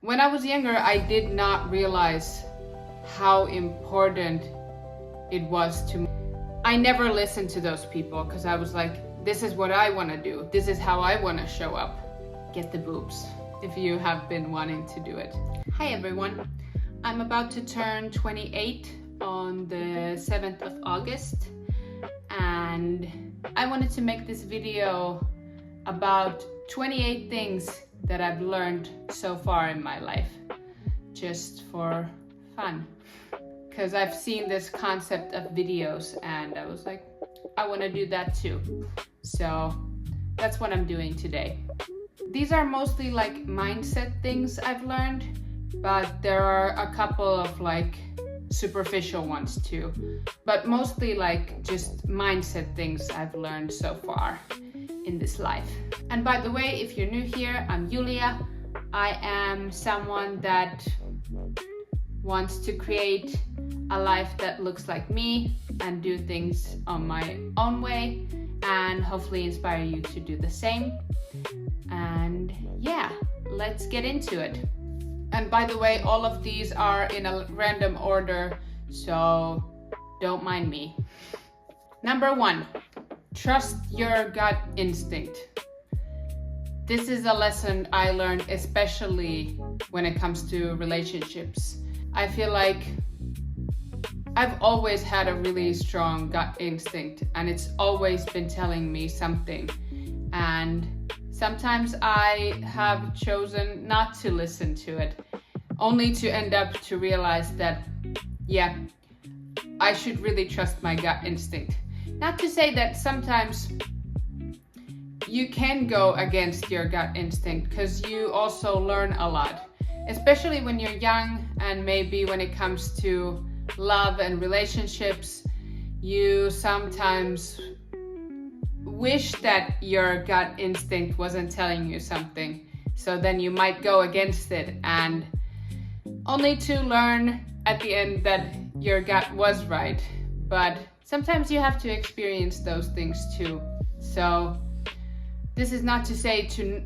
When I was younger, I did not realize how important it was to me. I never listened to those people because I was like, this is what I want to do. This is how I want to show up. Get the boobs if you have been wanting to do it. Hi everyone. I'm about to turn 28 on the 7th of August, and I wanted to make this video about 28 things that I've learned so far in my life, just for fun. Because I've seen this concept of videos and I was like, I want to do that too. So that's what I'm doing today. These are mostly like mindset things I've learned, but there are a couple of like superficial ones too. But mostly like just mindset things I've learned so far in this life. And by the way, if you're new here, I'm Julia. I am someone that wants to create a life that looks like me and do things on my own way, and hopefully inspire you to do the same. And yeah, let's get into it. And by the way, all of these are in a random order, so don't mind me. Number 1, trust your gut instinct. This is a lesson I learned especially when it comes to relationships. I feel like I've always had a really strong gut instinct, and it's always been telling me something. And sometimes I have chosen not to listen to it, only to end up to realize that, yeah, I should really trust my gut instinct. Not to say that sometimes you can go against your gut instinct, because you also learn a lot, especially when you're young, and maybe when it comes to love and relationships, you sometimes wish that your gut instinct wasn't telling you something. So then you might go against it, and only to learn at the end that your gut was right. But sometimes you have to experience those things too. So this is not to say to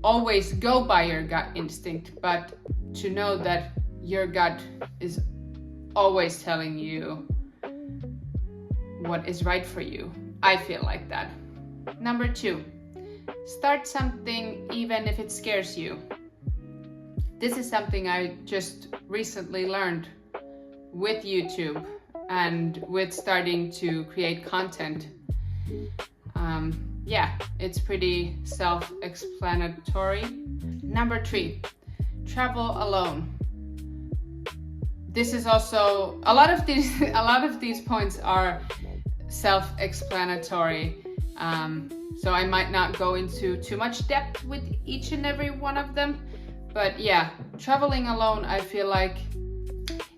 always go by your gut instinct, but to know that your gut is always telling you what is right for you. I feel like that. Number 2, start something even if it scares you. This is something I just recently learned with YouTube and with starting to create content. Yeah, it's pretty self-explanatory. Number 3, travel alone. This is also, a lot of these points are self-explanatory. So I might not go into too much depth with each and every one of them. But yeah, traveling alone, I feel like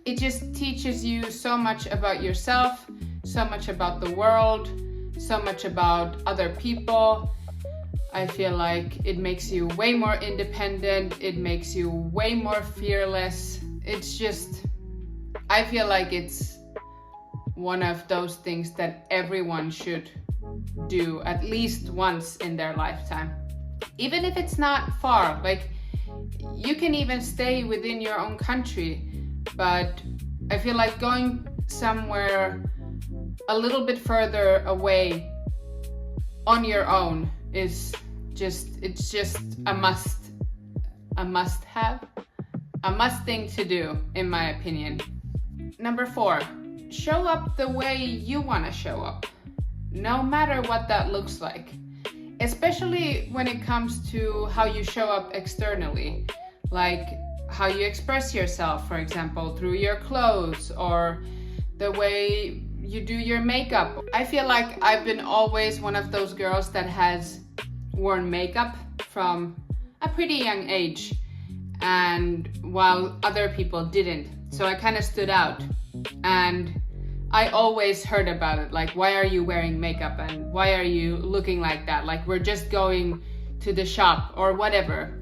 it just teaches you so much about yourself, so much about the world, so much about other people. I feel like it makes you way more independent. It makes you way more fearless. It's just, I feel like it's one of those things that everyone should do at least once in their lifetime. Even if it's not far, like you can even stay within your own country, but I feel like going somewhere a little bit further away on your own is just, it's just a must thing to do, in my opinion. Number 4, show up the way you want to show up, no matter what that looks like, especially when it comes to how you show up externally, like how you express yourself, for example, through your clothes or the way you do your makeup. I feel like I've been always one of those girls that has worn makeup from a pretty young age, and while other people didn't. So I kind of stood out, and I always heard about it, like, why are you wearing makeup and why are you looking like that? Like, we're just going to the shop or whatever.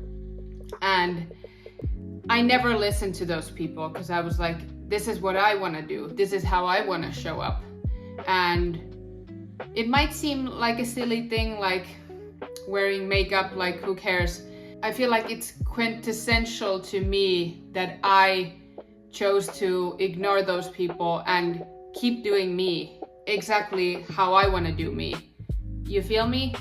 And I never listened to those people because I was like, this is what I want to do. This is how I want to show up. And it might seem like a silly thing, like wearing makeup, like who cares? I feel like it's quintessential to me that I chose to ignore those people and keep doing me exactly how I want to do me. You feel me?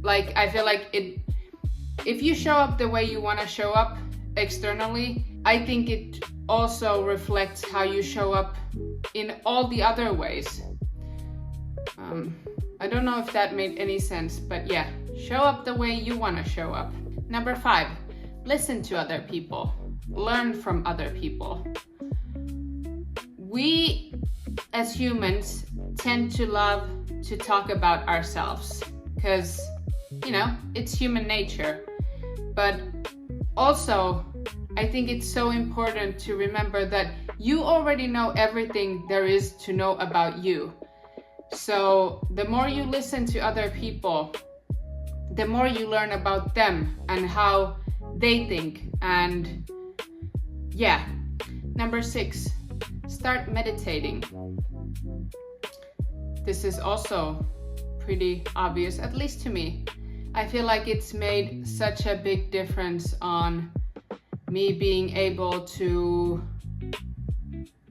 Like, I feel like if you show up the way you want to show up externally, I think it also reflects how you show up in all the other ways. I don't know if that made any sense, but yeah, show up the way you want to show up. Number 5, listen to other people. Learn from other people. We as humans tend to love to talk about ourselves because, you know, it's human nature. But also, I think it's so important to remember that you already know everything there is to know about you. So the more you listen to other people, the more you learn about them and how they think. And yeah. Number 6, start meditating. This is also pretty obvious, at least to me. I feel like it's made such a big difference on me being able to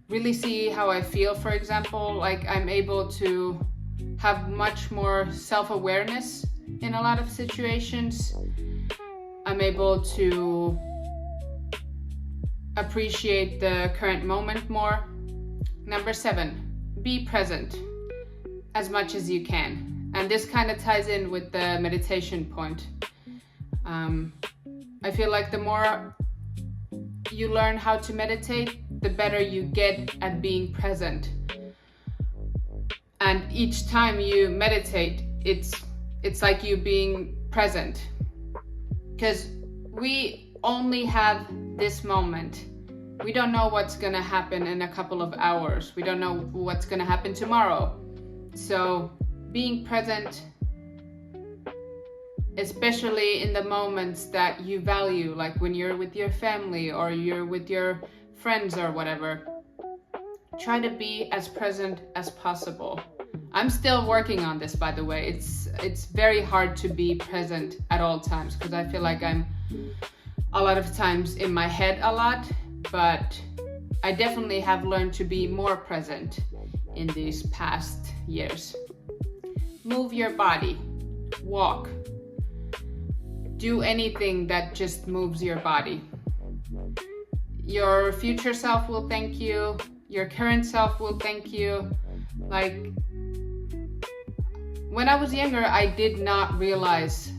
really see how I feel, for example. Like, I'm able to have much more self-awareness in a lot of situations. I'm able to appreciate the current moment more. Number 7, be present as much as you can. And this kind of ties in with the meditation point. I feel like the more you learn how to meditate, the better you get at being present. And each time you meditate, it's like you being present. Because we only have this moment. We don't know what's gonna happen in a couple of hours. We don't know what's gonna happen tomorrow. So being present, especially in the moments that you value, like when you're with your family or you're with your friends or whatever, try to be as present as possible. I'm still working on this, by the way. It's very hard to be present at all times because I feel like I'm a lot of times in my head a lot, but I definitely have learned to be more present in these past years. Move your body, walk, do anything that just moves your body. Your future self will thank you, your current self will thank you. Like, when I was younger, I did not realize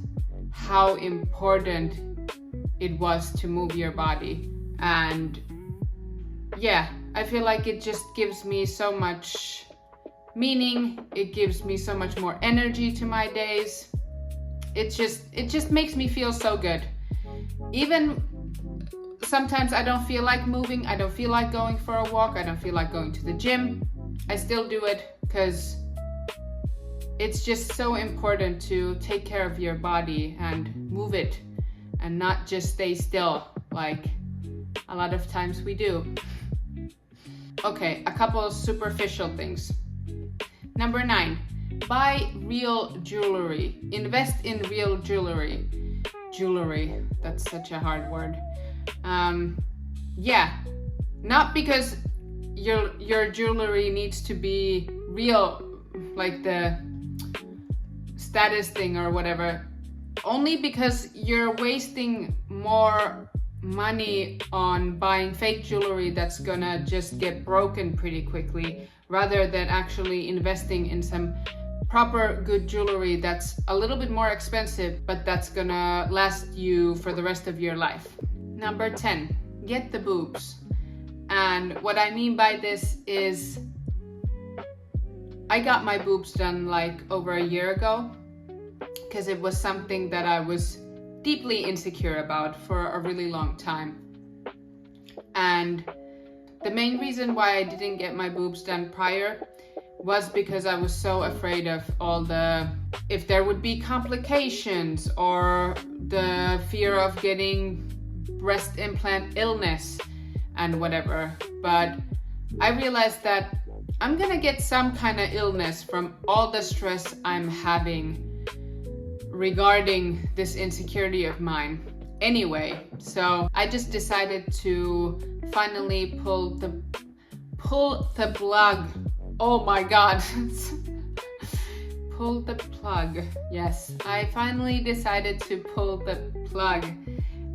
how important it was to move your body. And yeah, I feel like it just gives me so much meaning. It gives me so much more energy to my days. It just makes me feel so good. Even sometimes I don't feel like moving, I don't feel like going for a walk, I don't feel like going to the gym. I still do it because it's just so important to take care of your body and move it and not just stay still like a lot of times we do. Okay, a couple of superficial things. Number 9, buy real jewelry. Invest in real jewelry. Jewelry, that's such a hard word. Yeah, not because your jewelry needs to be real, like the status thing or whatever, only because you're wasting more money on buying fake jewelry that's gonna just get broken pretty quickly, rather than actually investing in some proper good jewelry that's a little bit more expensive, but that's gonna last you for the rest of your life. Number 10, get the boobs. And what I mean by this is, I got my boobs done like over a year ago because it was something that I was deeply insecure about for a really long time. And the main reason why I didn't get my boobs done prior was because I was so afraid of all if there would be complications or the fear of getting breast implant illness and whatever. But I realized that I'm gonna get some kind of illness from all the stress I'm having regarding this insecurity of mine. anyway. So I just decided to finally pull the plug. Oh my god. Pull the plug. Yes, I finally decided to pull the plug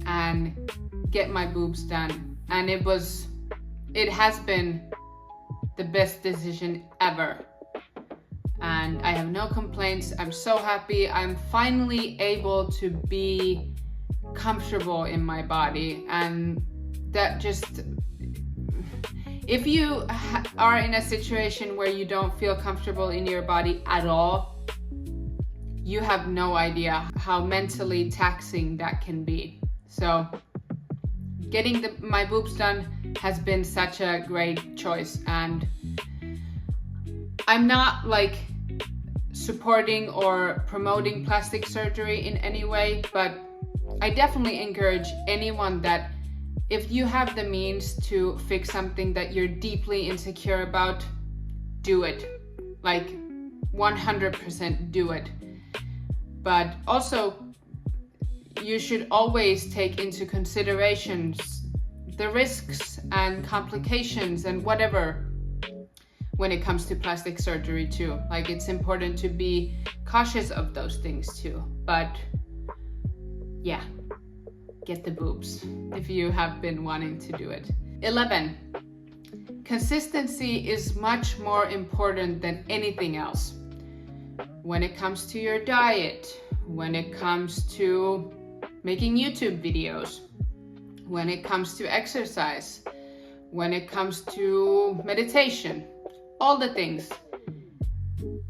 and get my boobs done. And it has been the best decision ever. And I have no complaints. I'm so happy. I'm finally able to be comfortable in my body. And that just, if you are in a situation where you don't feel comfortable in your body at all, you have no idea how mentally taxing that can be. So getting my boobs done has been such a great choice, and I'm not like supporting or promoting plastic surgery in any way, but I definitely encourage anyone that if you have the means to fix something that you're deeply insecure about, do it. Like 100% do it. But also, you should always take into considerations the risks and complications and whatever when it comes to plastic surgery too. Like, it's important to be cautious of those things too. But yeah, get the boobs if you have been wanting to do it. 11. Consistency is much more important than anything else. When it comes to your diet, when it comes to making YouTube videos, when it comes to exercise, when it comes to meditation, all the things.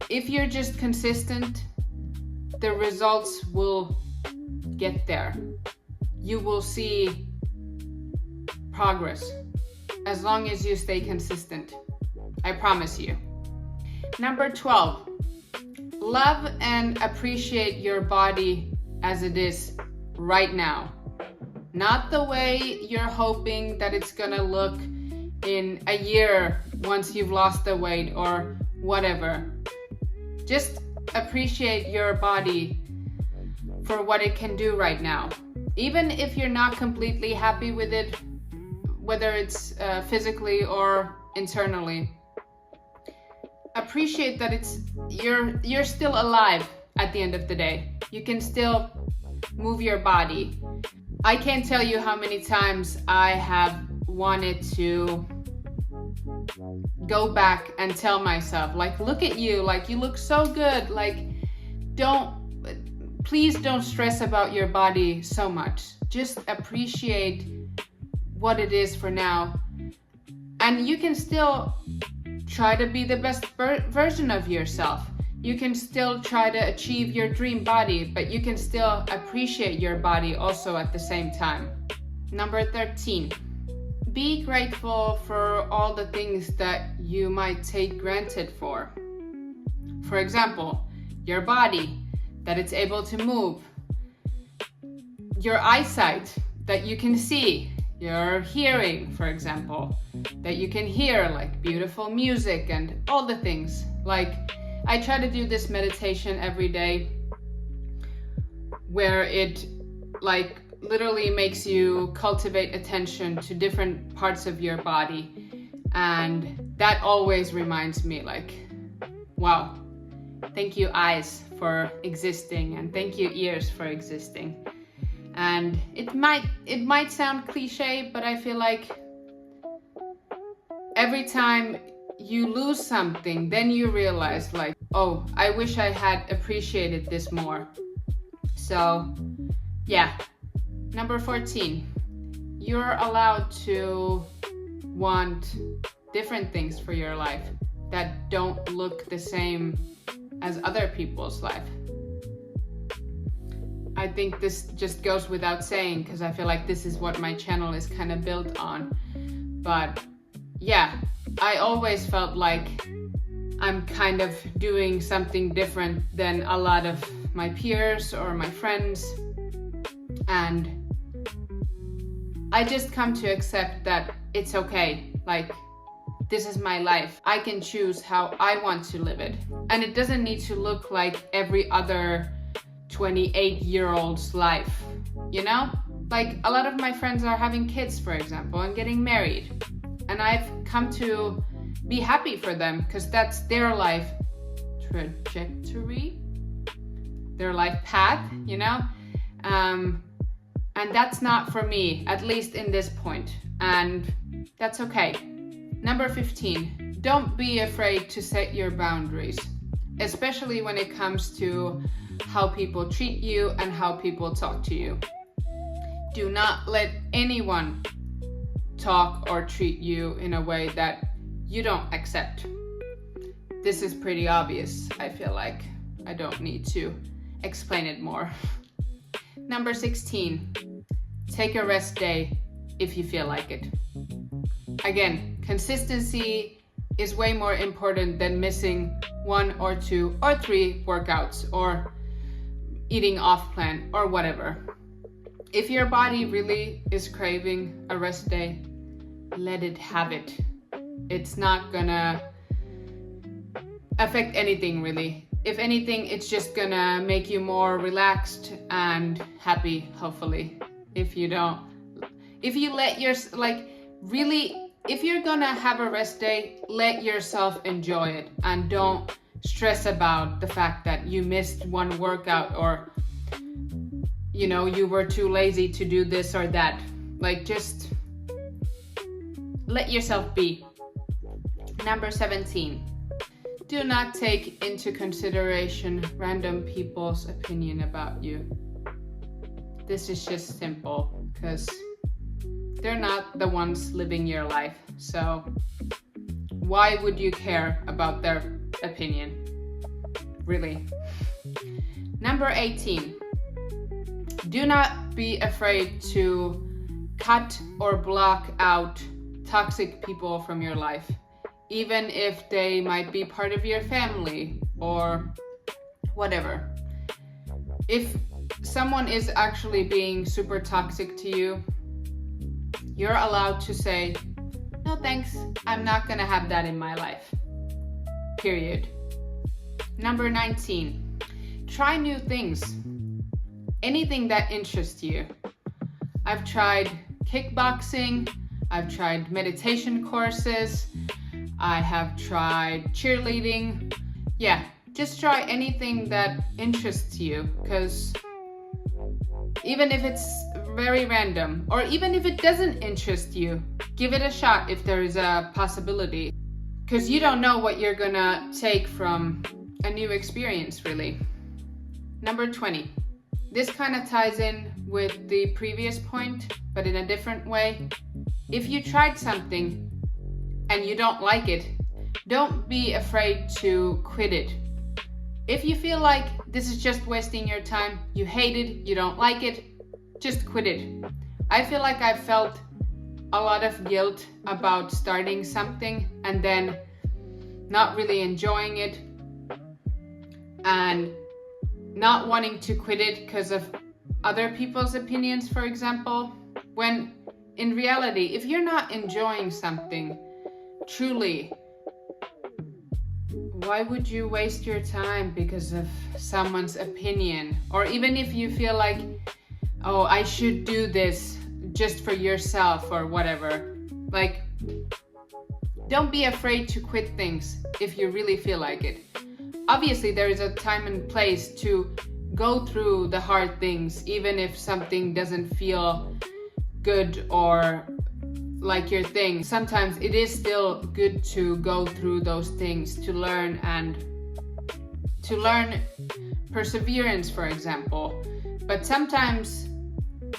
If you're just consistent, the results will get there. You will see progress as long as you stay consistent. I promise you. Number 12. Love and appreciate your body as it is right now. Not the way you're hoping that it's gonna look in a year once you've lost the weight or whatever. Just appreciate your body for what it can do right now. Even if you're not completely happy with it, whether it's physically or internally, appreciate that you're still alive at the end of the day. You can still move your body. I can't tell you how many times I have wanted to go back and tell myself, like, look at you, like, you look so good, like, please don't stress about your body so much. Just appreciate what it is for now. And you can still try to be the best version of yourself. You can still try to achieve your dream body, but you can still appreciate your body also at the same time. Number 13. Be grateful for all the things that you might take granted for. For example, your body, that it's able to move. Your eyesight, that you can see. Your hearing, for example, that you can hear like beautiful music and all the things. Like, I try to do this meditation every day where it like literally makes you cultivate attention to different parts of your body, and that always reminds me, like, wow, thank you eyes for existing, and thank you ears for existing. And it might sound cliche, but I feel like every time you lose something, then you realize, like, oh, I wish I had appreciated this more. So yeah. Number 14, you're allowed to want different things for your life that don't look the same as other people's life. I think this just goes without saying, because I feel like this is what my channel is kind of built on. But yeah, I always felt like I'm kind of doing something different than a lot of my peers or my friends. And I just come to accept that it's okay. Like, this is my life. I can choose how I want to live it. And it doesn't need to look like every other 28-year-old's life, you know? Like a lot of my friends are having kids, for example, and getting married. And I've come to be happy for them because that's their life trajectory, their life path, you know? And that's not for me, at least in this point. And that's okay. Number 15, don't be afraid to set your boundaries, especially when it comes to how people treat you and how people talk to you. Do not let anyone talk or treat you in a way that you don't accept. This is pretty obvious, I feel like. I don't need to explain it more. Number 16, take a rest day if you feel like it. Again, consistency is way more important than missing 1 or 2 or 3 workouts or eating off plan or whatever. If your body really is craving a rest day, let it have it. It's not gonna affect anything really. If anything, it's just gonna make you more relaxed and happy, hopefully. If you let if you're gonna have a rest day, let yourself enjoy it and don't stress about the fact that you missed one workout or you were too lazy to do this or that. Like, just let yourself be. Number 17, do not take into consideration random people's opinion about you. This is just simple because they're not the ones living your life. So why would you care about their opinion? Really? Number 18, do not be afraid to cut or block out toxic people from your life, even if they might be part of your family or whatever. If someone is actually being super toxic to you, you're allowed to say, no thanks, I'm not gonna have that in my life. Period. Number 19, try new things. Anything that interests you. I've tried kickboxing, I've tried meditation courses, I have tried cheerleading. Yeah, just try anything that interests you, because even if it's very random, or even if it doesn't interest you, give it a shot if there is a possibility, because you don't know what you're gonna take from a new experience, really. Number 20. This kind of ties in with the previous point, but in a different way. If you tried something and you don't like it, don't be afraid to quit it. If you feel like this is just wasting your time, you hate it, you don't like it, just quit it. I feel like I felt a lot of guilt about starting something and then not really enjoying it and not wanting to quit it because of other people's opinions, for example. When in reality, if you're not enjoying something truly, why would you waste your time because of someone's opinion? Or even if you feel like, oh, I should do this just for yourself or whatever. Like, don't be afraid to quit things if you really feel like it. Obviously, there is a time and place to go through the hard things, even if something doesn't feel good or like your thing. Sometimes it is still good to go through those things to learn perseverance, for example. But sometimes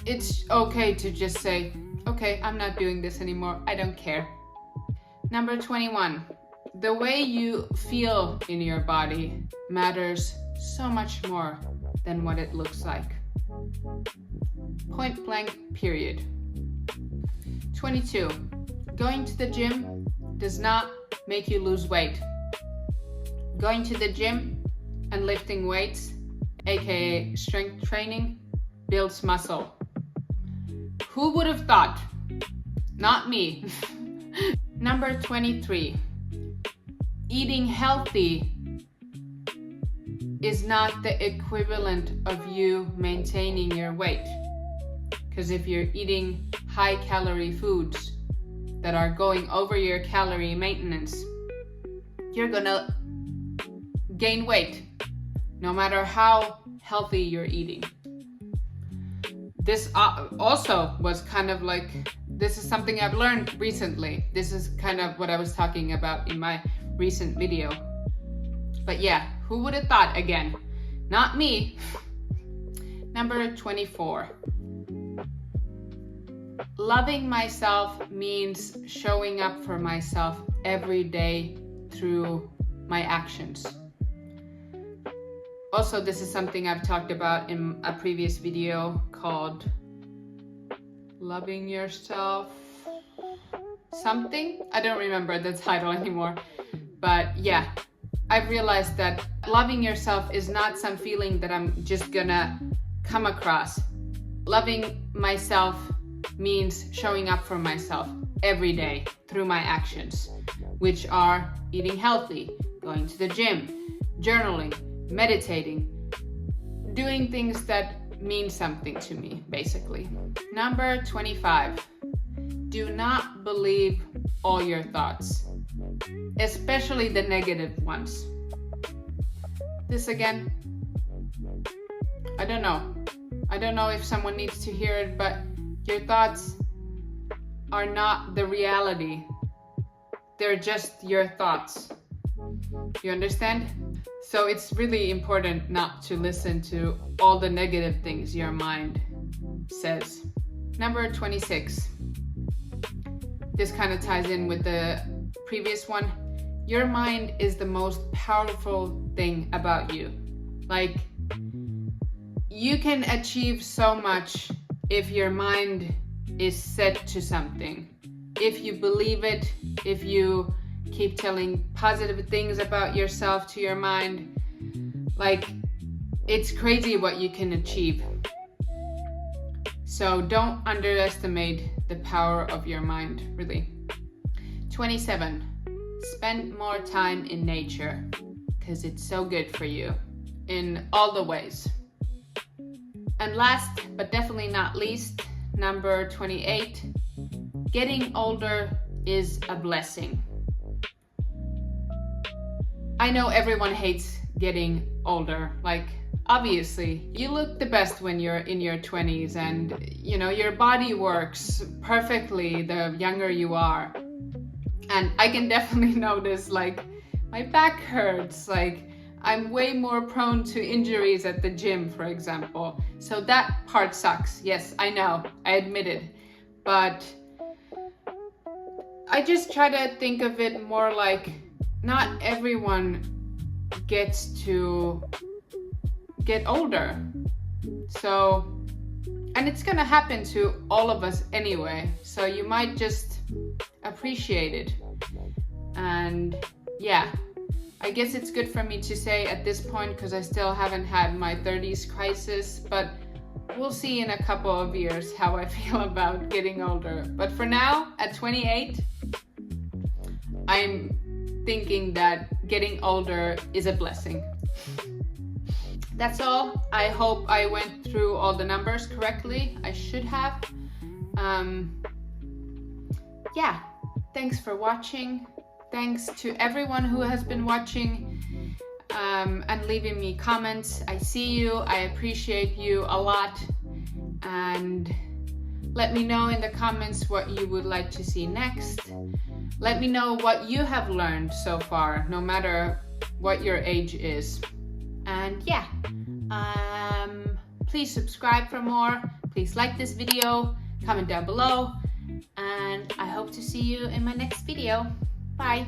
it's okay to just say, okay, I'm not doing this anymore. I don't care. Number 21. The way you feel in your body matters so much more than what it looks like. Point blank, period. 22. Going to the gym does not make you lose weight. Going to the gym and lifting weights, aka strength training, builds muscle. Who would have thought? Not me. Number 23. Eating healthy is not the equivalent of you maintaining your weight. Because if you're eating high calorie foods that are going over your calorie maintenance, you're gonna gain weight, no matter how healthy you're eating. This also was kind of like, this is something I've learned recently. This is kind of what I was talking about in my recent video. But yeah, who would have thought again? Not me. Number 24. Loving myself means showing up for myself every day through my actions. Also, this is something I've talked about in a previous video called Loving Yourself something. I don't remember the title anymore. But yeah, I've realized that loving yourself is not some feeling that I'm just gonna come across. Loving myself means showing up for myself every day through my actions, which are eating healthy, going to the gym, journaling, meditating, doing things that mean something to me, basically. Number 25. Do not believe all your thoughts, especially the negative ones. This again, I don't know. I don't know if someone needs to hear it, but your thoughts are not the reality. They're just your thoughts. You understand? So it's really important not to listen to all the negative things your mind says. Number 26. This kind of ties in with the previous one. Your mind is the most powerful thing about you. Like, you can achieve so much if your mind is set to something. If you believe it, if you keep telling positive things about yourself to your mind, like, it's crazy what you can achieve. So don't underestimate the power of your mind, really. 27. Spend more time in nature, because it's so good for you in all the ways. And last, but definitely not least, number 28. Getting older is a blessing. I know everyone hates getting older. Like, obviously, you look the best when you're in your 20s and, you know, your body works perfectly the younger you are. And I can definitely notice, like, my back hurts, like, I'm way more prone to injuries at the gym, for example. So that part sucks. Yes, I know, I admit it. But I just try to think of it more like, not everyone gets to get older. So, and it's gonna happen to all of us anyway. So you might just appreciate it. And yeah, I guess it's good for me to say at this point, because I still haven't had my 30s crisis, but we'll see in a couple of years how I feel about getting older. But for now, at 28, I'm thinking that getting older is a blessing. That's all. I hope I went through all the numbers correctly. I should have. Yeah, thanks for watching. Thanks to everyone who has been watching and leaving me comments. I see you. I appreciate you a lot. And let me know in the comments what you would like to see next. Let me know what you have learned so far, no matter what your age is. And yeah, please subscribe for more. Please like this video, comment down below, and I hope to see you in my next video. Bye.